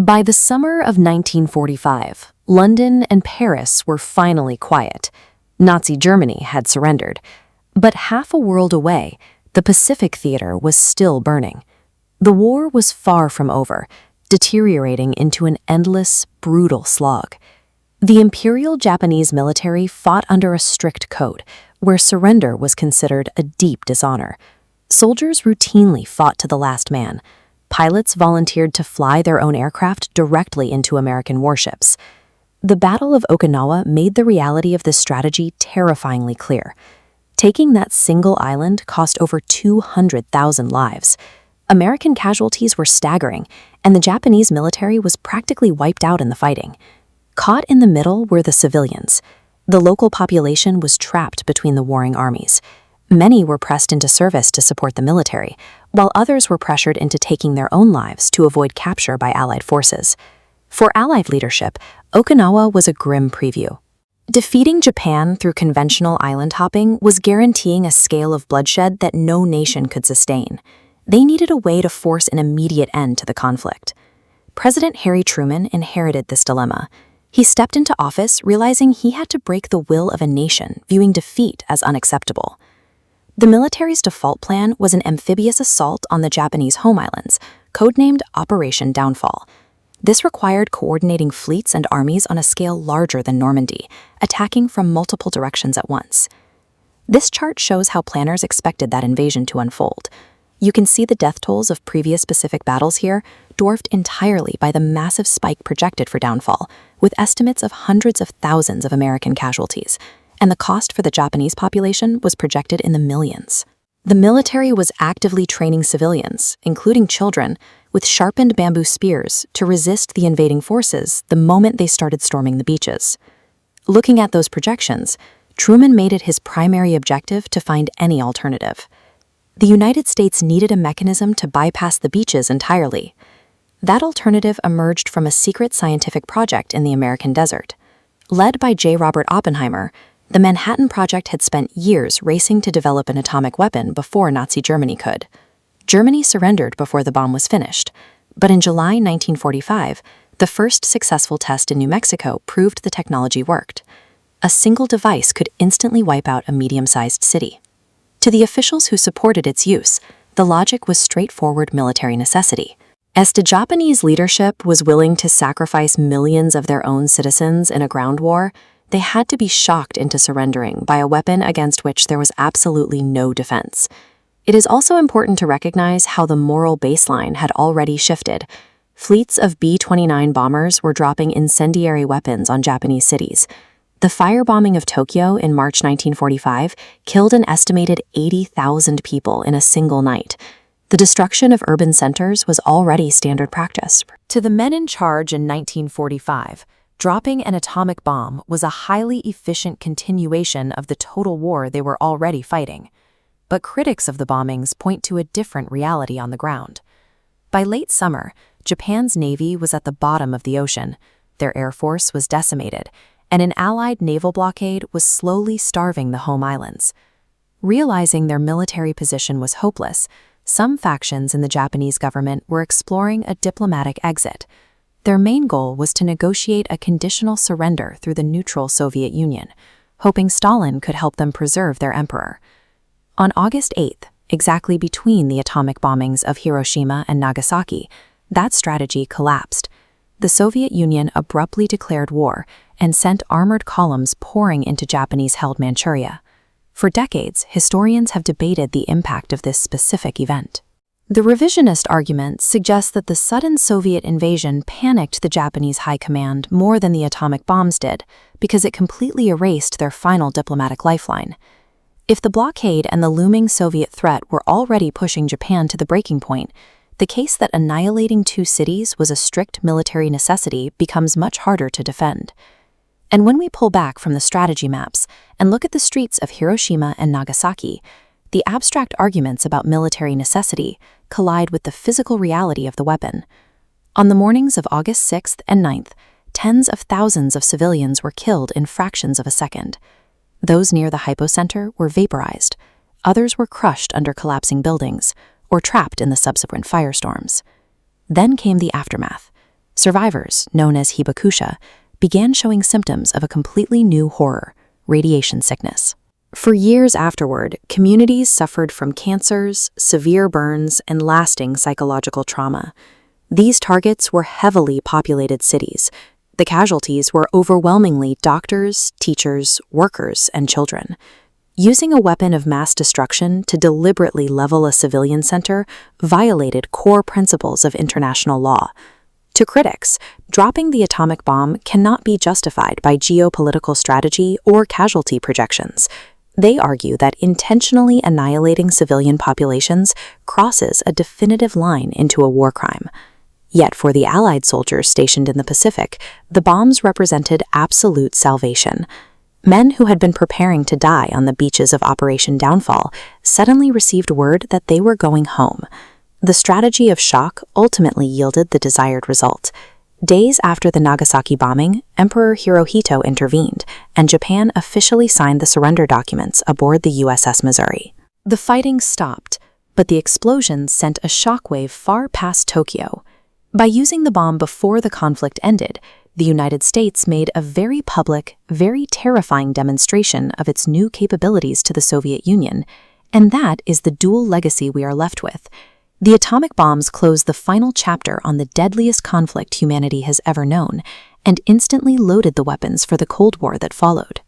By the summer of 1945, London and Paris were finally quiet. Nazi Germany had surrendered. But half a world away, the Pacific Theater was still burning. The war was far from over, deteriorating into an endless, brutal slog. The Imperial Japanese military fought under a strict code, where surrender was considered a deep dishonor. Soldiers routinely fought to the last man. Pilots volunteered to fly their own aircraft directly into American warships. The Battle of Okinawa made the reality of this strategy terrifyingly clear. Taking that single island cost over 200,000 lives. American casualties were staggering, and the Japanese military was practically wiped out in the fighting. Caught in the middle were the civilians. The local population was trapped between the warring armies. Many were pressed into service to support the military, while others were pressured into taking their own lives to avoid capture by Allied forces. For Allied leadership, Okinawa was a grim preview. Defeating Japan through conventional island hopping was guaranteeing a scale of bloodshed that no nation could sustain. They needed a way to force an immediate end to the conflict. President Harry Truman inherited this dilemma. He stepped into office realizing he had to break the will of a nation, viewing defeat as unacceptable. The military's default plan was an amphibious assault on the Japanese home islands, codenamed Operation Downfall. This required coordinating fleets and armies on a scale larger than Normandy, attacking from multiple directions at once. This chart shows how planners expected that invasion to unfold. You can see the death tolls of previous Pacific battles here, dwarfed entirely by the massive spike projected for Downfall, with estimates of hundreds of thousands of American casualties, and the cost for the Japanese population was projected in the millions. The military was actively training civilians, including children, with sharpened bamboo spears to resist the invading forces the moment they started storming the beaches. Looking at those projections, Truman made it his primary objective to find any alternative. The United States needed a mechanism to bypass the beaches entirely. That alternative emerged from a secret scientific project in the American desert. Led by J. Robert Oppenheimer, the Manhattan Project had spent years racing to develop an atomic weapon before Nazi Germany could. Germany surrendered before the bomb was finished, but in July 1945, the first successful test in New Mexico proved the technology worked. A single device could instantly wipe out a medium-sized city. To the officials who supported its use, the logic was straightforward military necessity. As the Japanese leadership was willing to sacrifice millions of their own citizens in a ground war, they had to be shocked into surrendering by a weapon against which there was absolutely no defense. It is also important to recognize how the moral baseline had already shifted. Fleets of B-29 bombers were dropping incendiary weapons on Japanese cities. The firebombing of Tokyo in March 1945 killed an estimated 80,000 people in a single night. The destruction of urban centers was already standard practice. To the men in charge in 1945, dropping an atomic bomb was a highly efficient continuation of the total war they were already fighting. But critics of the bombings point to a different reality on the ground. By late summer, Japan's navy was at the bottom of the ocean, their air force was decimated, and an Allied naval blockade was slowly starving the home islands. Realizing their military position was hopeless, some factions in the Japanese government were exploring a diplomatic exit. Their main goal was to negotiate a conditional surrender through the neutral Soviet Union, hoping Stalin could help them preserve their emperor. On August 8th, exactly between the atomic bombings of Hiroshima and Nagasaki, that strategy collapsed. The Soviet Union abruptly declared war and sent armored columns pouring into Japanese-held Manchuria. For decades, historians have debated the impact of this specific event. The revisionist argument suggests that the sudden Soviet invasion panicked the Japanese high command more than the atomic bombs did, because it completely erased their final diplomatic lifeline. If the blockade and the looming Soviet threat were already pushing Japan to the breaking point, the case that annihilating two cities was a strict military necessity becomes much harder to defend. And when we pull back from the strategy maps and look at the streets of Hiroshima and Nagasaki, the abstract arguments about military necessity collide with the physical reality of the weapon. On the mornings of August 6th and 9th, tens of thousands of civilians were killed in fractions of a second. Those near the hypocenter were vaporized. Others were crushed under collapsing buildings or trapped in the subsequent firestorms. Then came the aftermath. Survivors, known as hibakusha, began showing symptoms of a completely new horror, radiation sickness. For years afterward, communities suffered from cancers, severe burns, and lasting psychological trauma. These targets were heavily populated cities. The casualties were overwhelmingly doctors, teachers, workers, and children. Using a weapon of mass destruction to deliberately level a civilian center violated core principles of international law. To critics, dropping the atomic bomb cannot be justified by geopolitical strategy or casualty projections. They argue that intentionally annihilating civilian populations crosses a definitive line into a war crime. Yet for the Allied soldiers stationed in the Pacific, the bombs represented absolute salvation. Men who had been preparing to die on the beaches of Operation Downfall suddenly received word that they were going home. The strategy of shock ultimately yielded the desired result. Days after the Nagasaki bombing, Emperor Hirohito intervened, and Japan officially signed the surrender documents aboard the USS Missouri. The fighting stopped, but the explosions sent a shockwave far past Tokyo. By using the bomb before the conflict ended, the United States made a very public, very terrifying demonstration of its new capabilities to the Soviet Union, and that is the dual legacy we are left with. The atomic bombs closed the final chapter on the deadliest conflict humanity has ever known, and instantly loaded the weapons for the Cold War that followed.